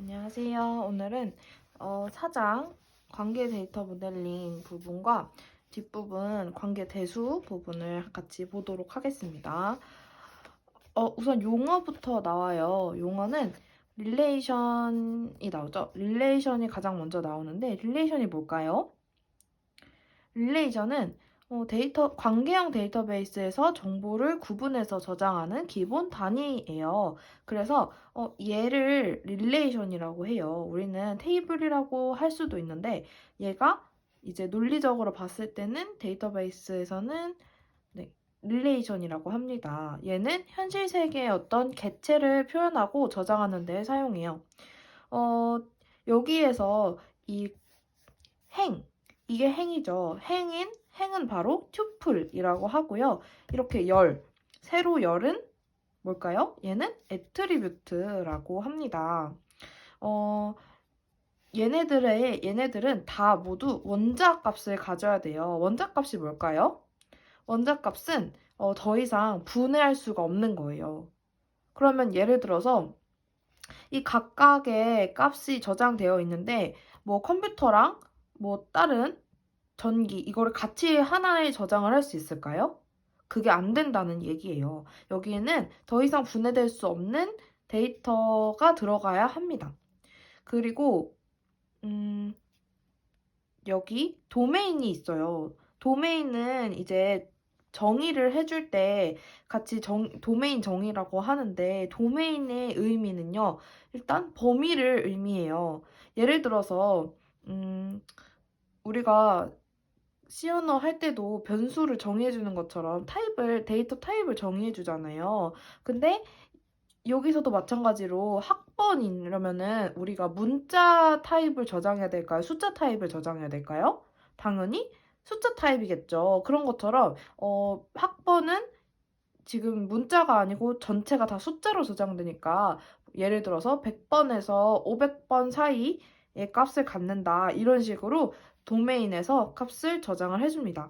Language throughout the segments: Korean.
안녕하세요. 오늘은 사장 관계 데이터 모델링 부분과 뒷부분 관계 대수 부분을 같이 보도록 하겠습니다. 우선 용어부터 나와요. 용어는 릴레이션이 나오죠. 릴레이션이 가장 먼저 나오는데 릴레이션이 뭘까요? 릴레이션은 관계형 데이터베이스에서 정보를 구분해서 저장하는 기본 단위예요. 그래서 얘를 릴레이션이라고 해요. 우리는 테이블이라고 할 수도 있는데 얘가 이제 논리적으로 봤을 때는 데이터베이스에서는 네, 릴레이션이라고 합니다. 얘는 현실 세계의 어떤 개체를 표현하고 저장하는 데 사용해요. 어, 여기에서 이 행, 이게 행이죠. 행은 바로 튜플이라고 하고요. 이렇게 세로 열은 뭘까요? 얘는 애트리뷰트라고 합니다. 얘네들은 다 모두 원자 값을 가져야 돼요. 원자 값이 뭘까요? 원자 값은 더 이상 분해할 수가 없는 거예요. 그러면 예를 들어서 이 각각의 값이 저장되어 있는데 뭐 컴퓨터랑 뭐 다른 전기 이거를 같이 하나에 저장을 할 수 있을까요? 그게 안 된다는 얘기예요. 여기에는 더 이상 분해될 수 없는 데이터가 들어가야 합니다. 그리고 여기 도메인이 있어요. 도메인은 이제 정의를 해줄 때 같이 도메인 정의라고 하는데 도메인의 의미는요. 일단 범위를 의미해요. 예를 들어서 우리가 C 언어 할 때도 변수를 정의해주는 것처럼 데이터 타입을 정의해주잖아요. 근데 여기서도 마찬가지로 학번이라면은 우리가 문자 타입을 저장해야 될까요? 숫자 타입을 저장해야 될까요? 당연히 숫자 타입이겠죠. 그런 것처럼 학번은 지금 문자가 아니고 전체가 다 숫자로 저장되니까 예를 들어서 100번에서 500번 사이의 값을 갖는다. 이런 식으로 도메인에서 값을 저장을 해줍니다.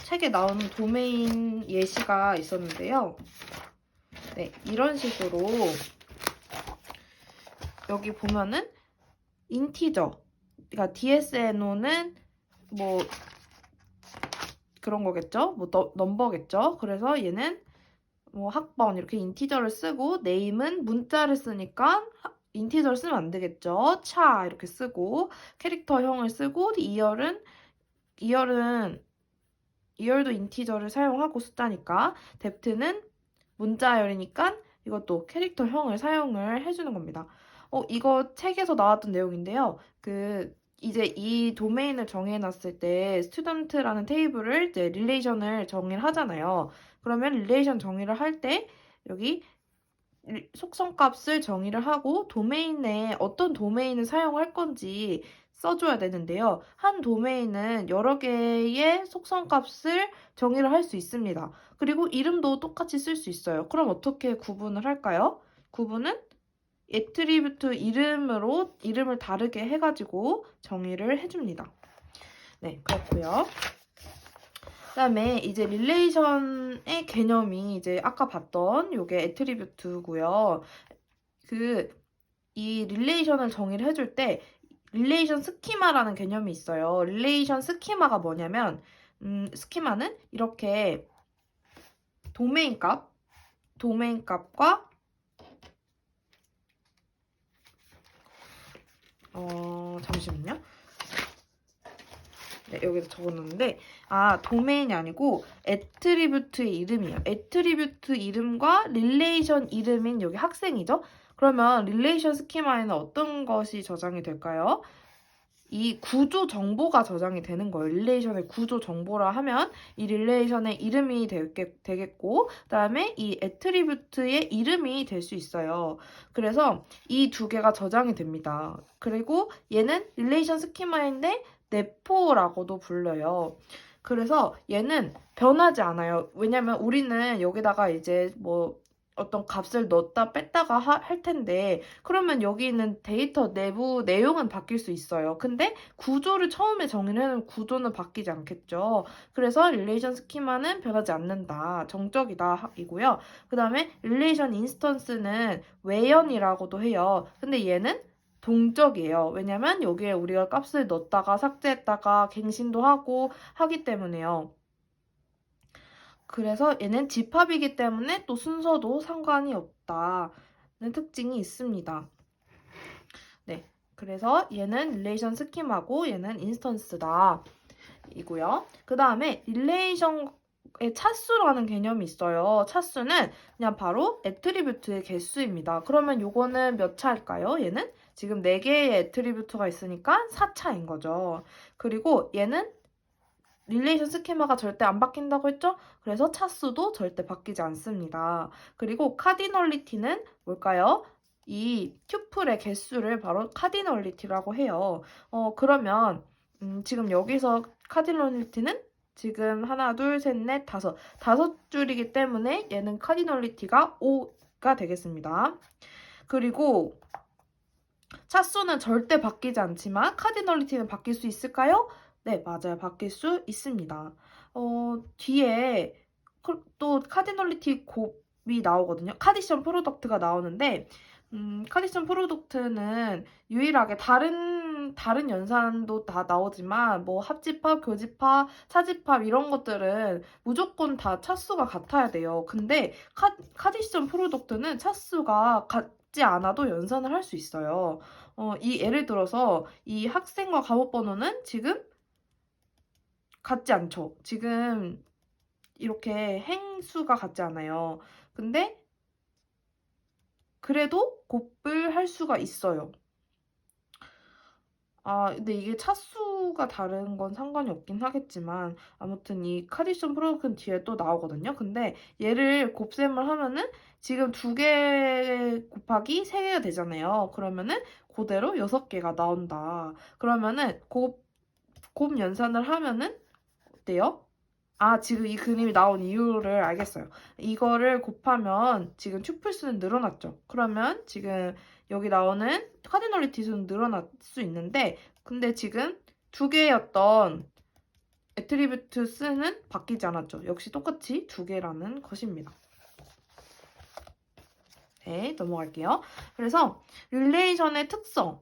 책에 나오는 도메인 예시가 있었는데요. 네, 이런 식으로 여기 보면은 인티저, 그러니까 DSNO는 뭐 그런 거겠죠? 뭐 넘버겠죠? 그래서 얘는 뭐 학번 이렇게 인티저를 쓰고 네임은 문자를 쓰니까 인티저를 쓰면 안 되겠죠? 차 이렇게 쓰고 캐릭터형을 쓰고 이열도 인티저를 사용하고 숫자니까 depth는 문자열이니까 이것도 캐릭터형을 사용을 해주는 겁니다. 이거 책에서 나왔던 내용인데요. 이제 이 도메인을 정해놨을 때 스튜던트라는 테이블을 이제 릴레이션을 정의를 하잖아요. 그러면 릴레이션 정의를 할 때 여기 속성값을 정의를 하고 도메인 내에 어떤 도메인을 사용할 건지 써줘야 되는데요. 한 도메인은 여러 개의 속성값을 정의를 할 수 있습니다. 그리고 이름도 똑같이 쓸 수 있어요. 그럼 어떻게 구분을 할까요? 구분은 애트리뷰트 이름을 다르게 해가지고 정의를 해줍니다. 네, 그렇고요. 그다음에 이제 릴레이션의 개념이 이제 아까 봤던 요게 애트리뷰트고요. 이 릴레이션을 정의를 해줄 때 릴레이션 스키마라는 개념이 있어요. 릴레이션 스키마가 뭐냐면 스키마는 이렇게 도메인 값과 잠시만요. 네, 여기서 적어놨는데 도메인이 아니고 애트리뷰트의 이름이에요. 애트리뷰트 이름과 릴레이션 이름인 여기 학생이죠. 그러면 릴레이션 스키마에는 어떤 것이 저장이 될까요? 이 구조 정보가 저장이 되는 거예요. 릴레이션의 구조 정보라 하면 이 릴레이션의 이름이 되겠고 그다음에 이 애트리뷰트의 이름이 될 수 있어요. 그래서 이 두 개가 저장이 됩니다. 그리고 얘는 릴레이션 스키마인데 네포라고도 불러요. 그래서 얘는 변하지 않아요. 왜냐면 우리는 여기다가 이제 뭐 어떤 값을 넣었다 뺐다가 할 텐데 그러면 여기 있는 데이터 내부 내용은 바뀔 수 있어요. 근데 구조를 처음에 정의를 해놓으면 구조는 바뀌지 않겠죠. 그래서 릴레이션 스키마는 변하지 않는다. 정적이다 이고요. 그 다음에 릴레이션 인스턴스는 외연이라고도 해요. 근데 얘는 동적이에요. 왜냐면 여기에 우리가 값을 넣었다가 삭제했다가 갱신도 하고 하기 때문에요. 그래서 얘는 집합이기 때문에 또 순서도 상관이 없다는 특징이 있습니다. 네, 그래서 얘는 릴레이션 스키마고 얘는 인스턴스다 이고요. 그 다음에 릴레이션의 차수라는 개념이 있어요. 차수는 그냥 바로 애트리뷰트의 개수입니다. 그러면 요거는 몇 차일까요? 얘는 지금 4개의 애트리뷰트가 있으니까 4차인 거죠. 그리고 얘는 릴레이션 스키마가 절대 안 바뀐다고 했죠? 그래서 차수도 절대 바뀌지 않습니다. 그리고 카디널리티는 뭘까요? 이 튜플의 개수를 바로 카디널리티라고 해요. 그러면 지금 여기서 카디널리티는 지금 하나, 둘, 셋, 넷, 다섯 줄이기 때문에 얘는 카디널리티가 5가 되겠습니다. 그리고 차수는 절대 바뀌지 않지만 카디널리티는 바뀔 수 있을까요? 네, 맞아요. 바뀔 수 있습니다. 뒤에 또 카디널리티 곱이 나오거든요. 카디션 프로덕트가 나오는데 카디션 프로덕트는 유일하게 다른 연산도 다 나오지만 뭐 합집합, 교집합, 차집합 이런 것들은 무조건 다 차수가 같아야 돼요. 근데 카디션 프로덕트는 차수가 같지 않아도 연산을 할 수 있어요. 이 예를 들어서 이 학생과 과목 번호는 지금 같지 않죠. 지금 이렇게 행수가 같지 않아요. 근데 그래도 곱을 할 수가 있어요. 근데 이게 차수가 다른 건 상관이 없긴 하겠지만 아무튼 이 카디션 프로덕트는 뒤에 또 나오거든요. 근데 얘를 곱셈을 하면은 지금 2개 곱하기 3개가 되잖아요. 그러면은 그대로 6개가 나온다. 그러면은 곱 연산을 하면은 어때요? 지금 이 그림이 나온 이유를 알겠어요. 이거를 곱하면 지금 튜플수는 늘어났죠. 그러면 지금 여기 나오는 카디널리티 수는 늘어날 수 있는데 근데 지금 2개였던 애트리뷰트 수는 바뀌지 않았죠. 역시 똑같이 2개라는 것입니다. 네, 넘어갈게요. 그래서 릴레이션의 특성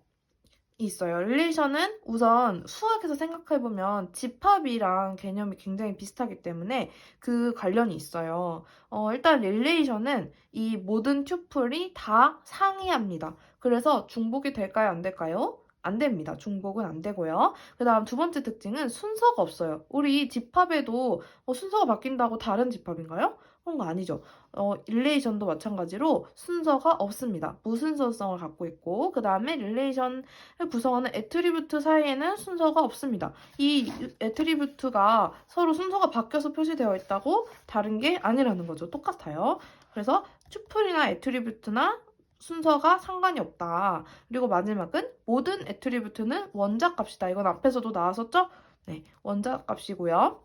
있어요. 릴레이션은 우선 수학에서 생각해보면 집합이랑 개념이 굉장히 비슷하기 때문에 그 관련이 있어요. 일단 릴레이션은 이 모든 튜플이 다 상이합니다. 그래서 중복이 될까요? 안 될까요? 안 됩니다. 중복은 안 되고요. 그 다음 두 번째 특징은 순서가 없어요. 우리 집합에도 순서가 바뀐다고 다른 집합인가요? 그런 거 아니죠. 릴레이션도 마찬가지로 순서가 없습니다. 무순서성을 갖고 있고 그 다음에 릴레이션을 구성하는 애트리뷰트 사이에는 순서가 없습니다. 이 애트리뷰트가 서로 순서가 바뀌어서 표시되어 있다고 다른 게 아니라는 거죠. 똑같아요. 그래서 튜플이나 애트리뷰트나 순서가 상관이 없다. 그리고 마지막은 모든 애트리뷰트는 원자값이다. 이건 앞에서도 나왔었죠? 네, 원자값이고요.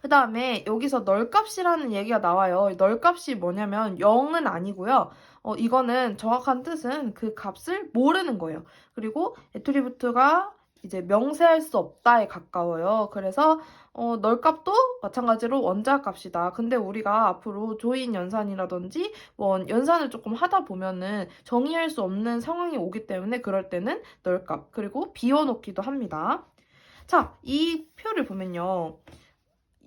그 다음에 여기서 널값이라는 얘기가 나와요. 널값이 뭐냐면 0은 아니고요. 이거는 정확한 뜻은 그 값을 모르는 거예요. 그리고 애트리뷰트가 이제 명세할 수 없다에 가까워요. 그래서 널값도 마찬가지로 원자값이다. 근데 우리가 앞으로 조인 연산이라든지 연산을 조금 하다 보면은 정의할 수 없는 상황이 오기 때문에 그럴 때는 널값 그리고 비워놓기도 합니다. 자, 이 표를 보면요.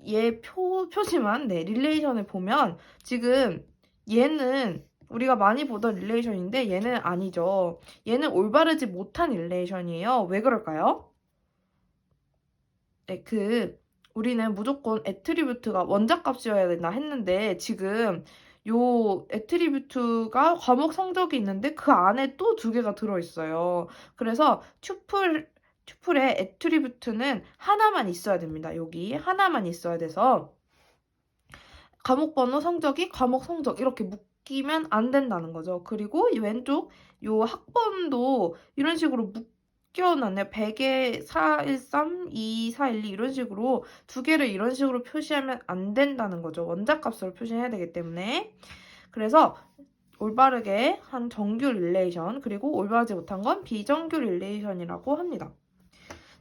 얘 표지만 릴레이션을 보면 지금 얘는 우리가 많이 보던 릴레이션인데 얘는 아니죠. 얘는 올바르지 못한 릴레이션이에요. 왜 그럴까요? 네, 우리는 무조건 애트리뷰트가 원자값이어야 된다 했는데 지금 요 애트리뷰트가 과목 성적이 있는데 그 안에 또 2개가 들어있어요. 그래서 튜플의 애트리뷰트는 하나만 있어야 됩니다. 여기 하나만 있어야 돼서 과목 번호 성적이 과목 성적 이렇게 묶이면 안 된다는 거죠. 그리고 이 왼쪽 요 학번도 이런 식으로 묶여놨네요. 100에 413, 2, 412 이런 식으로 2개를 이런 식으로 표시하면 안 된다는 거죠. 원자값으로 표시해야 되기 때문에. 그래서 올바르게 한 정규 릴레이션, 그리고 올바르지 못한 건 비정규 릴레이션이라고 합니다.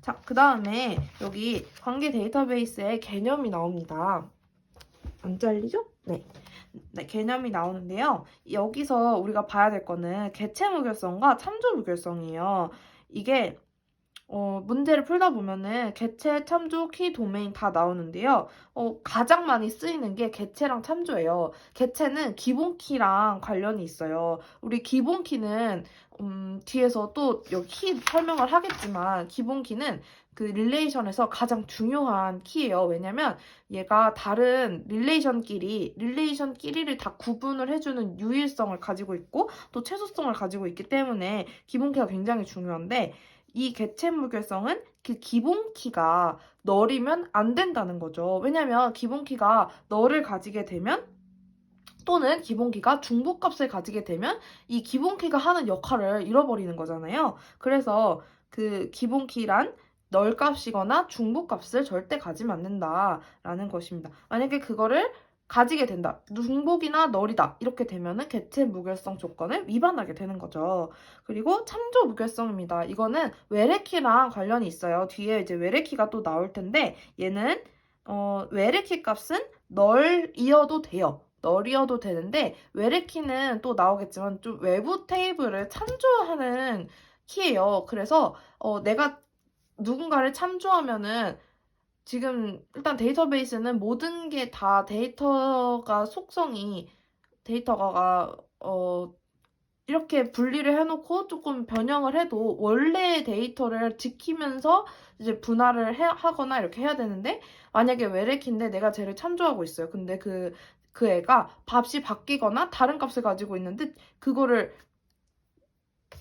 자, 그 다음에 여기 관계 데이터베이스에 개념이 나옵니다. 안 잘리죠? 네. 네, 개념이 나오는데요. 여기서 우리가 봐야 될 거는 개체 무결성과 참조 무결성이에요. 이게 문제를 풀다 보면은 개체, 참조, 키, 도메인 다 나오는데요. 가장 많이 쓰이는 게 개체랑 참조예요. 개체는 기본 키랑 관련이 있어요. 우리 기본 키는 뒤에서 또 여기 키 설명을 하겠지만 기본 키는 그 릴레이션에서 가장 중요한 키예요. 왜냐면 얘가 다른 릴레이션끼리를 다 구분을 해주는 유일성을 가지고 있고 또 최소성을 가지고 있기 때문에 기본 키가 굉장히 중요한데 이 개체 무결성은 그 기본 키가 널이면 안 된다는 거죠. 왜냐면 기본 키가 널을 가지게 되면 또는 기본 키가 중복값을 가지게 되면 이 기본 키가 하는 역할을 잃어버리는 거잖아요. 그래서 그 기본 키란 널 값이거나 중복 값을 절대 가지면 안 된다라는 것입니다. 만약에 그거를 가지게 된다. 중복이나 널이다. 이렇게 되면은 개체 무결성 조건을 위반하게 되는 거죠. 그리고 참조 무결성입니다. 이거는 외래키랑 관련이 있어요. 뒤에 이제 외래키가 또 나올 텐데 얘는 외래키 값은 널이어도 돼요. 널이어도 되는데 외래키는 또 나오겠지만 좀 외부 테이블을 참조하는 키예요. 그래서 내가 누군가를 참조하면은 지금 일단 데이터베이스는 모든 게 다 데이터가 이렇게 분리를 해놓고 조금 변형을 해도 원래 데이터를 지키면서 이제 분할을 하거나 이렇게 해야 되는데 만약에 외래키인데 내가 쟤를 참조하고 있어요. 근데 그 애가 값이 바뀌거나 다른 값을 가지고 있는데 그거를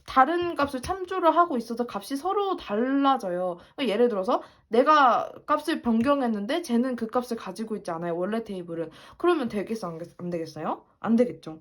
다른 값을 참조를 하고 있어서 값이 서로 달라져요. 예를 들어서 내가 값을 변경했는데 쟤는 그 값을 가지고 있지 않아요. 원래 테이블은. 그러면 되겠어? 안 되겠어요? 안 되겠죠.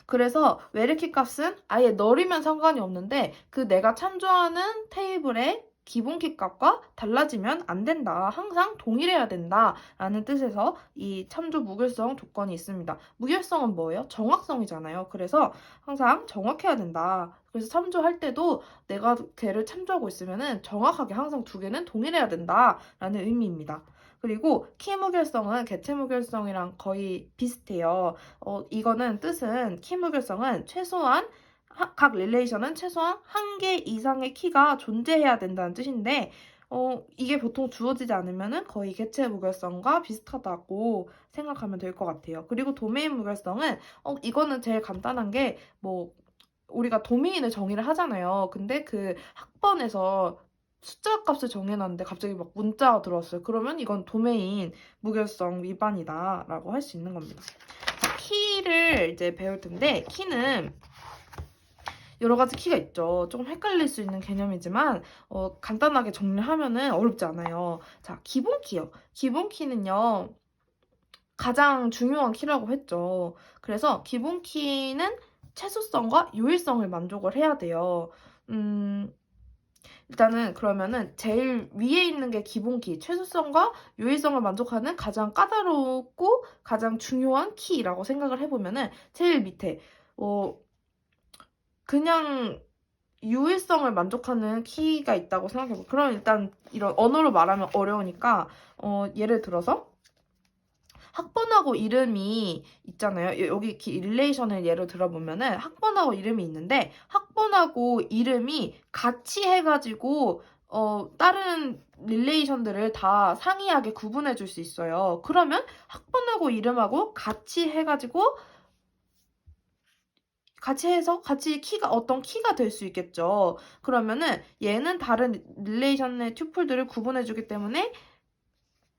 그래서 외래키 값은 아예 널이면 상관이 없는데 그 내가 참조하는 테이블의 기본 키 값과 달라지면 안 된다. 항상 동일해야 된다. 라는 뜻에서 이 참조 무결성 조건이 있습니다. 무결성은 뭐예요? 정확성이잖아요. 그래서 항상 정확해야 된다. 그래서 참조할 때도 내가 걔를 참조하고 있으면은 정확하게 항상 두 개는 동일해야 된다. 라는 의미입니다. 그리고 키 무결성은 개체 무결성이랑 거의 비슷해요. 이거는 뜻은 키 무결성은 최소한 각 릴레이션은 최소한 한 개 이상의 키가 존재해야 된다는 뜻인데 이게 보통 주어지지 않으면은 거의 개체 무결성과 비슷하다고 생각하면 될 것 같아요. 그리고 도메인 무결성은 이거는 제일 간단한 게 뭐 우리가 도메인을 정의를 하잖아요. 근데 그 학번에서 숫자 값을 정해놨는데 갑자기 막 문자가 들어왔어요. 그러면 이건 도메인 무결성 위반이다라고 할 수 있는 겁니다. 자, 키를 이제 배울 텐데 키는 여러 가지 키가 있죠. 조금 헷갈릴 수 있는 개념이지만 간단하게 정리하면은 어렵지 않아요. 자, 기본 키요. 기본 키는요. 가장 중요한 키라고 했죠. 그래서 기본 키는 최소성과 유일성을 만족을 해야 돼요. 일단은 그러면은 제일 위에 있는 게 기본키, 최소성과 유일성을 만족하는 가장 까다롭고 가장 중요한 키라고 생각을 해보면은 제일 밑에 그냥 유일성을 만족하는 키가 있다고 생각해보. 그럼 일단 이런 언어로 말하면 어려우니까 예를 들어서 학번하고 이름이 있잖아요. 여기 릴레이션을 예로 들어보면은 학번하고 이름이 있는데 학번하고 이름이 같이 해가지고 다른 릴레이션들을 다 상이하게 구분해 줄 수 있어요. 그러면 학번하고 이름하고 같이 해가지고 같이 해서 같이 어떤 키가 될 수 있겠죠. 그러면은 얘는 다른 릴레이션의 튜플들을 구분해 주기 때문에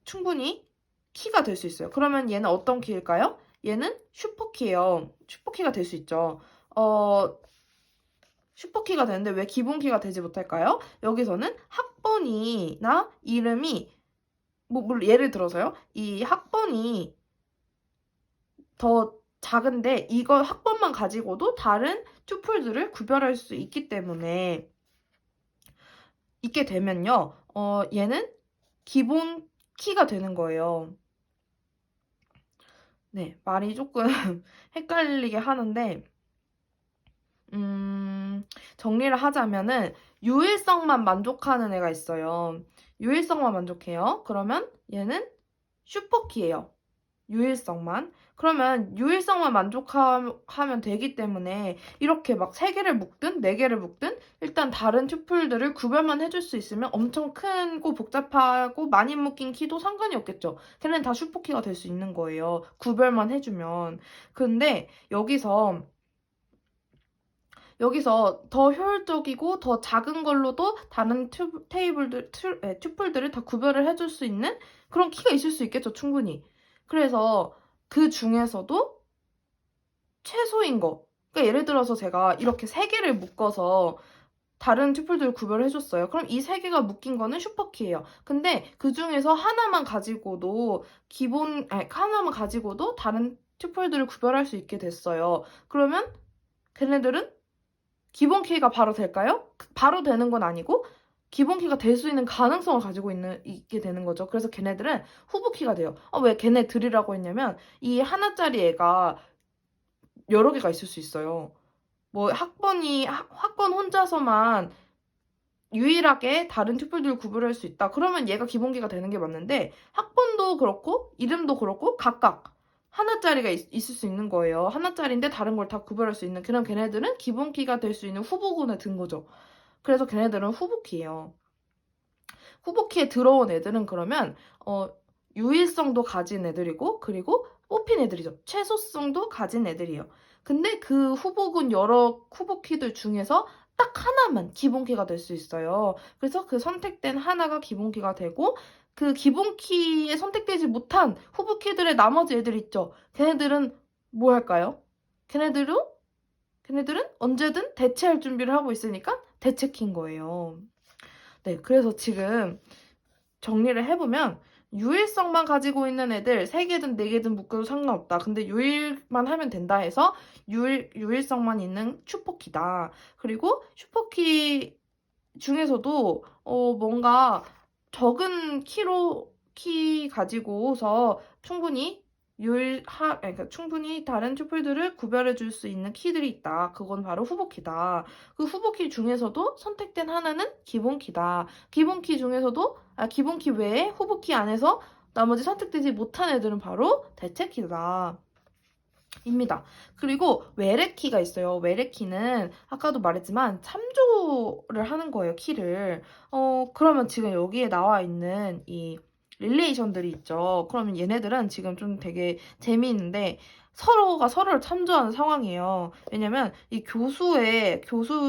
충분히 키가 될 수 있어요. 그러면 얘는 어떤 키일까요? 얘는 슈퍼키예요. 슈퍼키가 될 수 있죠. 슈퍼키가 되는데 왜 기본키가 되지 못할까요? 여기서는 학번이나 이름이 물론 예를 들어서요. 이 학번이 더 작은데 이거 학번만 가지고도 다른 튜플들을 구별할 수 있기 때문에 있게 되면요. 얘는 기본 키가 되는 거예요. 네, 말이 조금 헷갈리게 하는데, 정리를 하자면은 유일성만 만족하는 애가 있어요. 유일성만 만족해요. 그러면 얘는 슈퍼키예요. 유일성만. 그러면 유일성만 만족하면 되기 때문에 이렇게 막 3개를 묶든 4개를 묶든 일단 다른 튜플들을 구별만 해줄 수 있으면 엄청 크고 복잡하고 많이 묶인 키도 상관이 없겠죠. 걔는 다 슈퍼키가 될 수 있는 거예요. 구별만 해주면. 근데 여기서 더 효율적이고 더 작은 걸로도 다른 튜플들을 다 구별을 해줄 수 있는 그런 키가 있을 수 있겠죠, 충분히. 그래서 그 중에서도 최소인 거. 그러니까 예를 들어서 제가 이렇게 3개를 묶어서 다른 튜플들을 구별해줬어요. 그럼 이 3개가 묶인 거는 슈퍼키예요. 근데 그 중에서 하나만 가지고도 하나만 가지고도 다른 튜플들을 구별할 수 있게 됐어요. 그러면 걔네들은 기본 키가 바로 될까요? 바로 되는 건 아니고 기본 키가 될 수 있는 가능성을 가지고 있게 되는 거죠. 그래서 걔네들은 후보 키가 돼요. 왜 걔네들이라고 했냐면 이 하나짜리 애가 여러 개가 있을 수 있어요. 뭐 학번 혼자서만 유일하게 다른 튜플들을 구별할 수 있다. 그러면 얘가 기본키가 되는 게 맞는데 학번도 그렇고 이름도 그렇고 각각 하나짜리가 있을 수 있는 거예요. 하나짜리인데 다른 걸 다 구별할 수 있는 그런 걔네들은 기본키가 될 수 있는 후보군에 든 거죠. 그래서 걔네들은 후보키예요. 후보키에 들어온 애들은 그러면 유일성도 가진 애들이고 그리고 뽑힌 애들이죠. 최소성도 가진 애들이에요. 근데 그 후보군 여러 후보키들 중에서 딱 하나만 기본키가 될 수 있어요. 그래서 그 선택된 하나가 기본키가 되고 그 기본키에 선택되지 못한 후보키들의 나머지 애들 있죠. 걔네들은 뭐 할까요? 걔네들은 언제든 대체할 준비를 하고 있으니까 대체키인 거예요. 네, 그래서 지금 정리를 해보면 유일성만 가지고 있는 애들 3개든 4개든 묶어도 상관없다. 근데 유일만 하면 된다 해서 유일성만 있는 슈퍼키다. 그리고 슈퍼키 중에서도 뭔가 적은 키 가지고서 그러니까 충분히 다른 튜플들을 구별해 줄 수 있는 키들이 있다. 그건 바로 후보키다. 그 후보키 중에서도 선택된 하나는 기본키다. 기본키 외에 후보키 안에서 나머지 선택되지 못한 애들은 바로 대체키다. 입니다. 그리고 외래키가 있어요. 외래키는 아까도 말했지만 참조를 하는 거예요, 키를. 그러면 지금 여기에 나와 있는 이 릴레이션들이 있죠. 그러면 얘네들은 지금 좀 되게 재미있는데 서로가 서로를 참조하는 상황이에요. 왜냐면 이 교수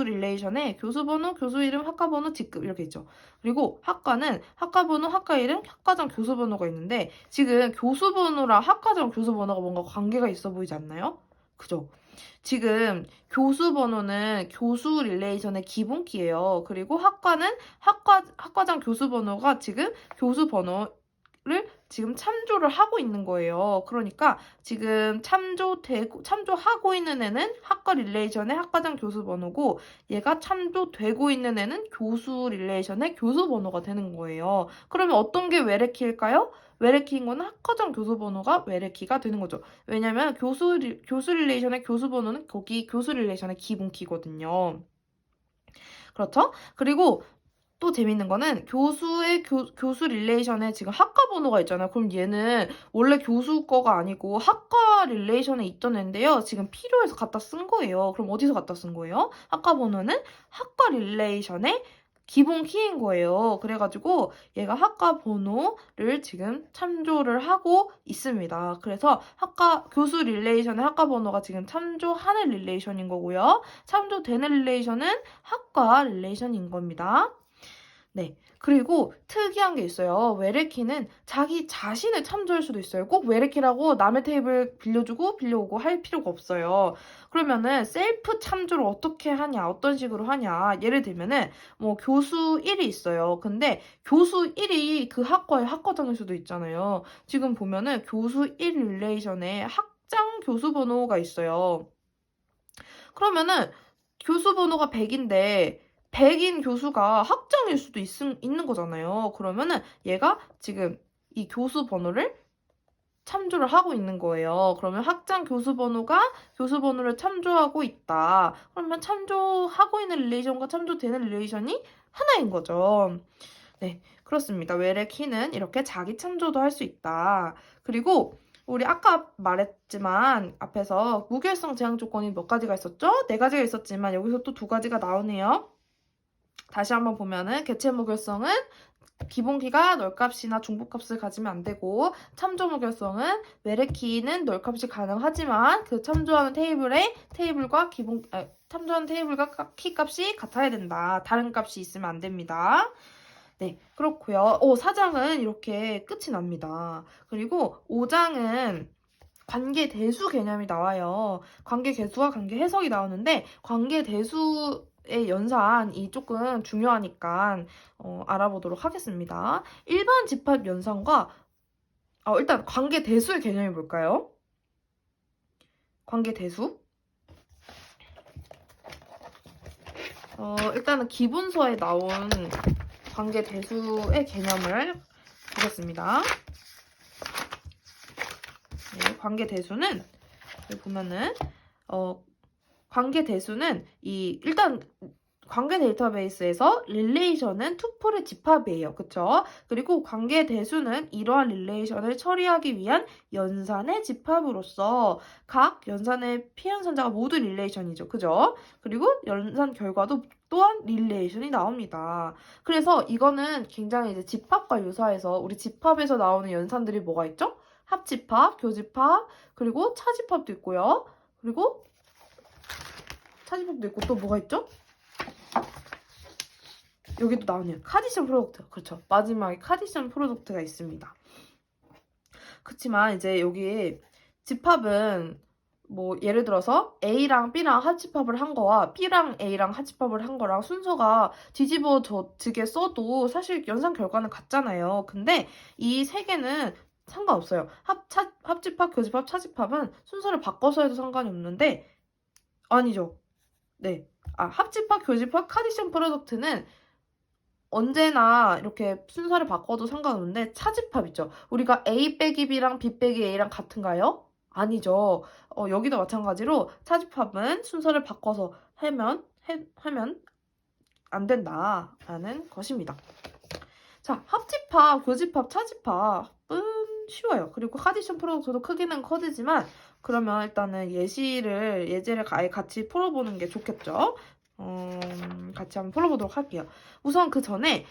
릴레이션에 교수 번호, 교수 이름, 학과 번호, 직급 이렇게 있죠. 그리고 학과는 학과 번호, 학과 이름, 학과장 교수 번호가 있는데 지금 교수 번호랑 학과장 교수 번호가 뭔가 관계가 있어 보이지 않나요? 그죠? 지금 교수 번호는 교수 릴레이션의 기본키예요. 그리고 학과장 교수 번호가 지금 교수 번호를 지금 참조를 하고 있는 거예요. 그러니까 지금 참조하고 있는 애는 학과 릴레이션의 학과장 교수 번호고 얘가 참조되고 있는 애는 교수 릴레이션의 교수 번호가 되는 거예요. 그러면 어떤 게 외래키일까요? 외래키인 거는 학과장 교수 번호가 외래키가 되는 거죠. 왜냐면 교수 릴레이션의 교수 번호는 거기 교수 릴레이션의 기본키거든요. 그렇죠? 그리고 또 재밌는 거는 교수 릴레이션에 지금 학과 번호가 있잖아요. 그럼 얘는 원래 교수 거가 아니고 학과 릴레이션에 있던 애인데요. 지금 필요해서 갖다 쓴 거예요. 그럼 어디서 갖다 쓴 거예요? 학과 번호는 학과 릴레이션에 기본 키인 거예요. 그래가지고 얘가 학과 번호를 지금 참조를 하고 있습니다. 그래서 교수 릴레이션의 학과 번호가 지금 참조하는 릴레이션인 거고요. 참조되는 릴레이션은 학과 릴레이션인 겁니다. 네. 그리고 특이한 게 있어요. 외래키는 자기 자신을 참조할 수도 있어요. 꼭 외래키라고 남의 테이블 빌려오고 할 필요가 없어요. 그러면은 셀프 참조를 어떻게 하냐, 어떤 식으로 하냐. 예를 들면은 뭐 교수 1이 있어요. 근데 교수 1이 그 학과의 학과장일 수도 있잖아요. 지금 보면은 교수 1 릴레이션에 학장 교수 번호가 있어요. 그러면은 교수 번호가 100인데 100인 교수가 학장일 수도 있는 거잖아요. 그러면은 얘가 지금 이 교수 번호를 참조를 하고 있는 거예요. 그러면 학장 교수 번호가 교수 번호를 참조하고 있다. 그러면 참조하고 있는 릴레이션과 참조되는 릴레이션이 하나인 거죠. 네, 그렇습니다. 외래 키는 이렇게 자기 참조도 할 수 있다. 그리고 우리 아까 말했지만 앞에서 무결성 제한 조건이 몇 가지가 있었죠? 네 가지가 있었지만 여기서 또 두 가지가 나오네요. 다시 한번 보면은 개체 무결성은 기본키가 널값이나 중복값을 가지면 안 되고, 참조 무결성은 외래키는 널값이 가능하지만 그 참조하는 테이블과 참조하는 테이블과 키값이 같아야 된다. 다른 값이 있으면 안 됩니다. 네, 그렇고요. 4장은 이렇게 끝이 납니다. 그리고 5장은 관계 대수 개념이 나와요. 관계 개수와 관계 해석이 나오는데 관계 대수의 연산이 조금 중요하니까 알아보도록 하겠습니다. 일반 집합 연산과 일단 관계 대수의 개념이 뭘까요? 관계 대수? 일단은 기본서에 나온 관계 대수의 개념을 보겠습니다. 네, 관계 대수는 여기 보면은 관계 대수는 일단 관계 데이터베이스에서 릴레이션은 투플의 집합이에요. 그쵸? 그리고 관계 대수는 이러한 릴레이션을 처리하기 위한 연산의 집합으로서 각 연산의 피연산자가 모두 릴레이션이죠. 그죠? 그리고 연산 결과도 또한 릴레이션이 나옵니다. 그래서 이거는 굉장히 이제 집합과 유사해서 우리 집합에서 나오는 연산들이 뭐가 있죠? 합집합, 교집합, 그리고 차집합도 있고요. 그리고 차집합도 있고 또 뭐가 있죠? 여기도 나오네요. 카디션 프로덕트. 그렇죠. 마지막에 카디션 프로덕트가 있습니다. 그렇지만 이제 여기 집합은 뭐 예를 들어서 A랑 B랑 합집합을 한 거와 B랑 A랑 합집합을 한 거랑 순서가 뒤집어지게 써도 사실 연산 결과는 같잖아요. 근데 이 세 개는 상관없어요. 합집합, 교집합, 차집합은 순서를 바꿔서 해도 상관이 없는데 아니죠. 네. 합집합, 교집합, 카디션 프로덕트는 언제나 이렇게 순서를 바꿔도 상관없는데 차집합 있죠. 우리가 A 빼기 B랑 B 빼기 A랑 같은가요? 아니죠. 여기도 마찬가지로 차집합은 순서를 바꿔서 하면 안 된다라는 것입니다. 자, 합집합, 교집합, 차집합은 쉬워요. 그리고 카디션 프로덕트도 크기는 커지지만 그러면 일단은 예제를 아예 같이 풀어보는 게 좋겠죠. 같이 한번 풀어보도록 할게요. 우선 그 전에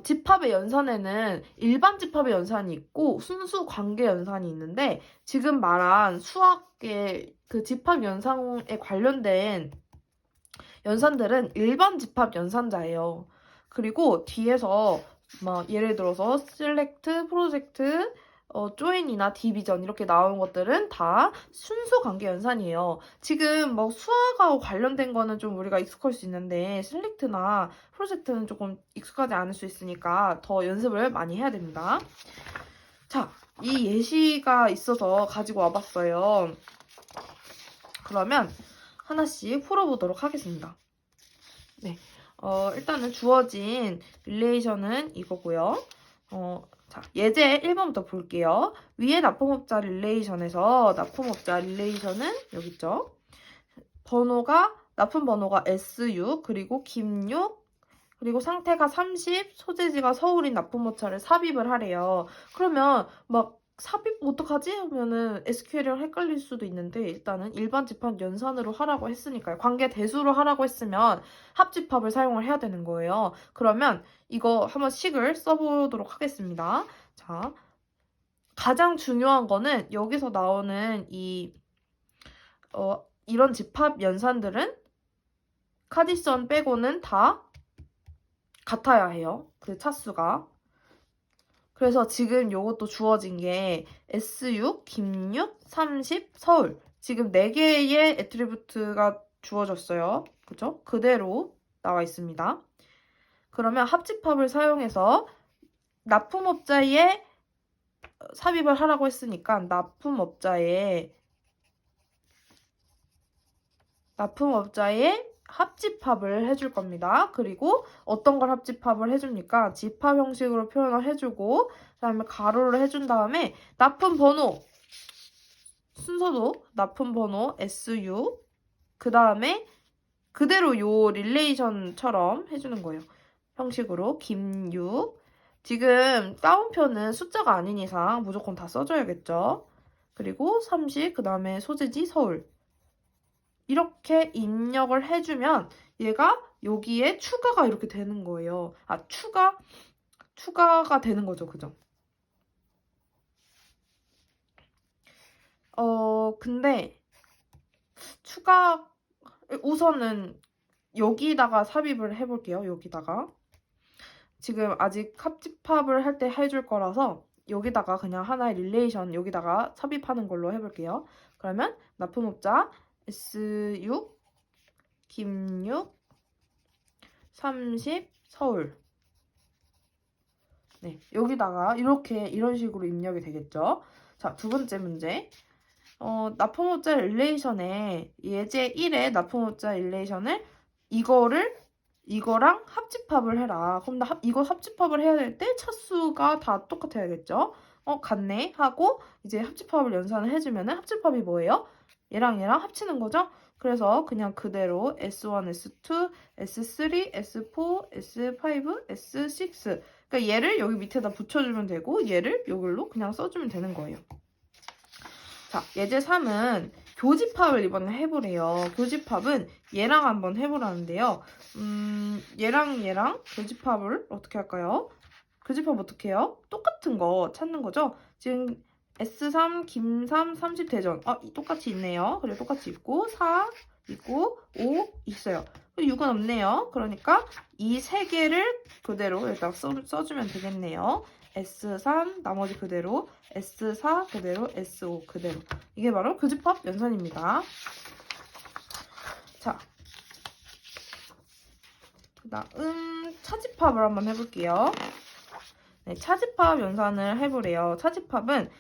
집합의 연산에는 일반 집합의 연산이 있고 순수 관계 연산이 있는데 지금 말한 수학의 그 집합 연산에 관련된 연산들은 일반 집합 연산자예요. 그리고 뒤에서 예를 들어서 select, project, join이나 division 이렇게 나오는 것들은 다 순수 관계 연산이에요. 지금 수학하고 관련된 거는 좀 우리가 익숙할 수 있는데 select나 project는 조금 익숙하지 않을 수 있으니까 더 연습을 많이 해야 됩니다. 자, 이 예시가 있어서 가지고 와봤어요. 그러면 하나씩 풀어보도록 하겠습니다. 네. 일단은 주어진 릴레이션은 이거고요. 자, 예제 1번부터 볼게요. 위에 납품업자 릴레이션에서 납품업자 릴레이션은 여기 있죠. 납품 번호가 S6, 그리고 김6, 그리고 상태가 30, 소재지가 서울인 납품업자를 삽입을 하래요. 그러면 삽입 어떡하지? 하면은 SQL이랑 헷갈릴 수도 있는데 일단은 일반 집합 연산으로 하라고 했으니까요. 관계 대수로 하라고 했으면 합집합을 사용을 해야 되는 거예요. 그러면 이거 한번 식을 써보도록 하겠습니다. 자, 가장 중요한 거는 여기서 나오는 이런 집합 연산들은 카디션 빼고는 다 같아야 해요. 그 차수가. 그래서 지금 요것도 주어진 게 S6, 김6, 30, 서울. 지금 4개의 애트리뷰트가 주어졌어요. 그죠? 그대로 나와 있습니다. 그러면 합집합을 사용해서 납품업자에 삽입을 하라고 했으니까 납품업자에 합집합을 해줄 겁니다. 그리고 어떤 걸 합집합을 해줍니까? 집합 형식으로 표현을 해주고 그다음에 가로를 해준 다음에 납품 번호 순서도 납품 번호 SU, 그 다음에 그대로 요 릴레이션처럼 해주는 거예요. 형식으로 김6. 지금 따옴표는 숫자가 아닌 이상 무조건 다 써줘야겠죠. 그리고 30, 그 다음에 소재지 서울. 이렇게 입력을 해주면 얘가 여기에 추가가 이렇게 되는 거예요. 아, 추가가 되는 거죠. 그죠? 근데 우선은 여기다가 삽입을 해볼게요. 여기다가. 지금 아직 합집합을 할 때 해줄 거라서 여기다가 그냥 하나의 릴레이션 여기다가 삽입하는 걸로 해볼게요. 그러면 납품업자 S6, 김6, 30, 서울. 네, 여기다가 이런 식으로 입력이 되겠죠. 자, 두 번째 문제. 납품업자 릴레이션에 예제 1의 납품업자 릴레이션을 이거랑 합집합을 해라. 그럼 이거 합집합을 해야 될 때 차수가 다 똑같아야겠죠? 같네 하고 이제 합집합을 연산을 해주면은 합집합이 뭐예요? 얘랑 합치는 거죠? 그래서 그냥 그대로 S1, S2, S3, S4, S5, S6. 그러니까 얘를 여기 밑에다 붙여주면 되고 얘를 여기로 그냥 써주면 되는 거예요. 자, 예제 3은 교집합을 이번에 해보래요. 교집합은 얘랑 한번 해보라는데요. 얘랑 교집합을 어떻게 할까요? 교집합 어떻게 해요? 똑같은 거 찾는 거죠? 지금 S3, 김3, 30 대전. 똑같이 있네요. 그리고 똑같이 있고 4 있고 5 있어요. 6은 없네요. 그러니까 이 세 개를 그대로 여기다 써주면 되겠네요. S3 나머지 그대로, S4 그대로, S5 그대로. 이게 바로 교집합 연산입니다. 자, 그 다음 차집합을 한번 해볼게요. 네, 차집합 연산을 해보래요. 차집합은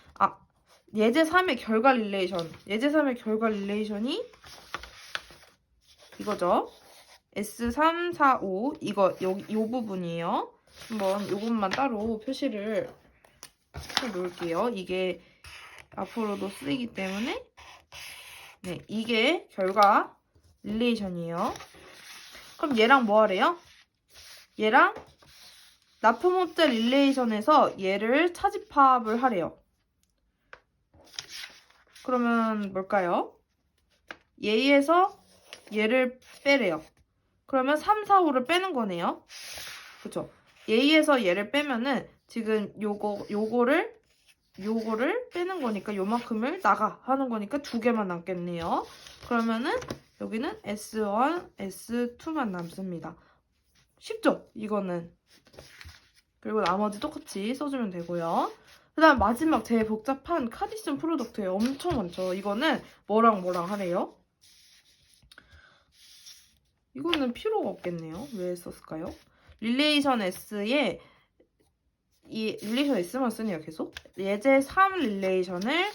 예제 3의 결과 릴레이션. 예제 3의 결과 릴레이션이 이거죠. S3, 4, 5 요 부분이에요. 한번 요것만 따로 표시를 해놓을게요. 이게 앞으로도 쓰이기 때문에 네, 이게 결과 릴레이션이에요. 그럼 얘랑 뭐 하래요? 얘랑 납품업자 릴레이션에서 얘를 차집합을 하래요. 그러면 뭘까요? 얘에서 얘를 빼래요. 그러면 3, 4, 5를 빼는 거네요. 그쵸? 얘에서 얘를 빼면은 지금 요거를 빼는 거니까 요만큼을 나가 하는 거니까 두 개만 남겠네요. 그러면은 여기는 S1, S2만 남습니다. 쉽죠? 이거는. 그리고 나머지 똑같이 써주면 되고요. 그 다음 마지막 제일 복잡한 카디션 프로덕트예요. 엄청 많죠. 이거는 뭐랑 하래요? 이거는 필요가 없겠네요. 왜 썼을까요? 릴레이션 S에 이 릴레이션 S만 쓰네요. 계속. 예제 3 릴레이션을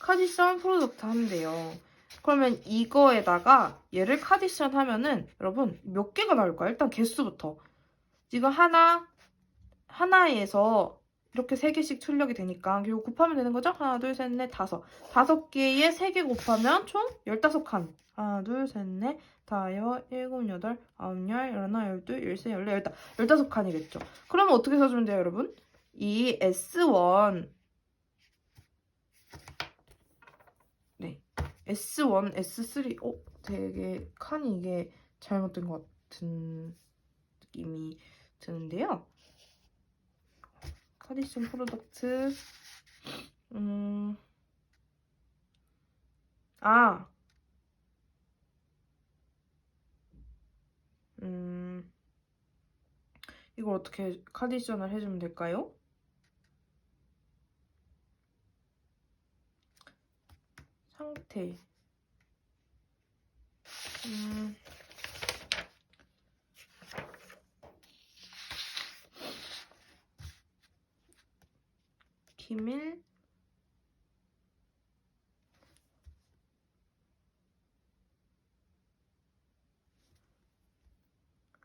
카디션 프로덕트 한대요. 그러면 이거에다가 얘를 카디션 하면은 여러분 몇 개가 나올까요? 일단 개수부터. 지금 하나에서 이렇게 3개씩 출력이 되니까 결국 곱하면 되는 거죠? 하나, 둘, 셋, 넷, 다섯. 5개에 3개 곱하면 총 15칸. 하나, 둘, 셋, 넷, 다섯, 일곱, 여덟, 아홉, 열, 열하나, 열둘, 열세, 열네, 열다. 15칸이겠죠. 그러면 어떻게 써주면 돼요, 여러분? 이 S1 네, S1, S3 되게 칸이 이게 잘못된 것 같은 느낌이 드는데요. 카디션 프로덕트 이걸 어떻게 카디션을 해주면 될까요? 상태 기밀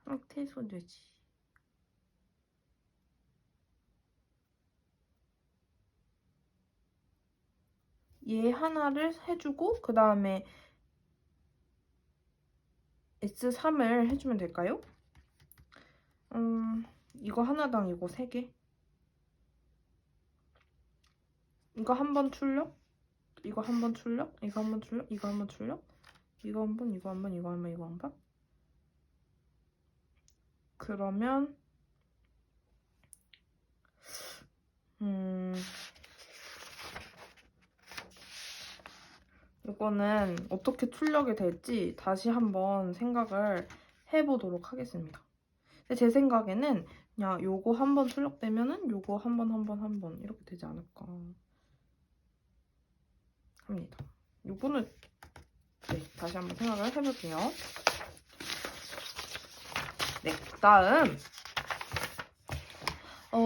상태 소재지 얘 하나를 해주고 그 다음에 S3을 해주면 될까요? 이거 하나당 이거 3개. 이거 한 번 출력, 이거 한 번 출력, 이거 한 번 출력, 이거 한 번 출력, 이거 한 번, 이거 한 번, 이거 한 번, 이거 한 번. 그러면 이거는 어떻게 출력이 될지 다시 한번 생각을 해보도록 하겠습니다. 근데 제 생각에는 그냥 요거 한 번 출력되면은 요거 한 번, 한 번, 한 번 이렇게 되지 않을까 합니다. 요거는 네, 다시 한번 생각을 해볼게요. 네, 다음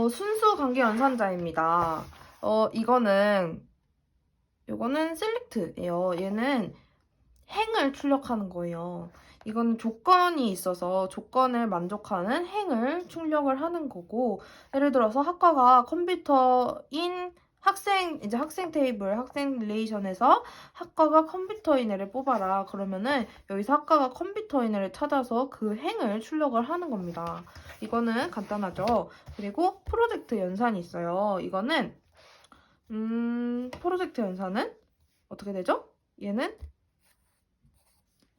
순수 관계 연산자입니다. 요거는 셀렉트예요. 얘는 행을 출력하는 거예요. 이건 조건이 있어서 조건을 만족하는 행을 출력을 하는 거고, 예를 들어서 학과가 컴퓨터인 이제 학생 테이블, 학생 릴레이션에서 학과가 컴퓨터인 애를 뽑아라. 그러면은 여기서 학과가 컴퓨터인 애를 찾아서 그 행을 출력을 하는 겁니다. 이거는 간단하죠. 그리고 프로젝트 연산이 있어요. 이거는 프로젝트 연산은 어떻게 되죠? 얘는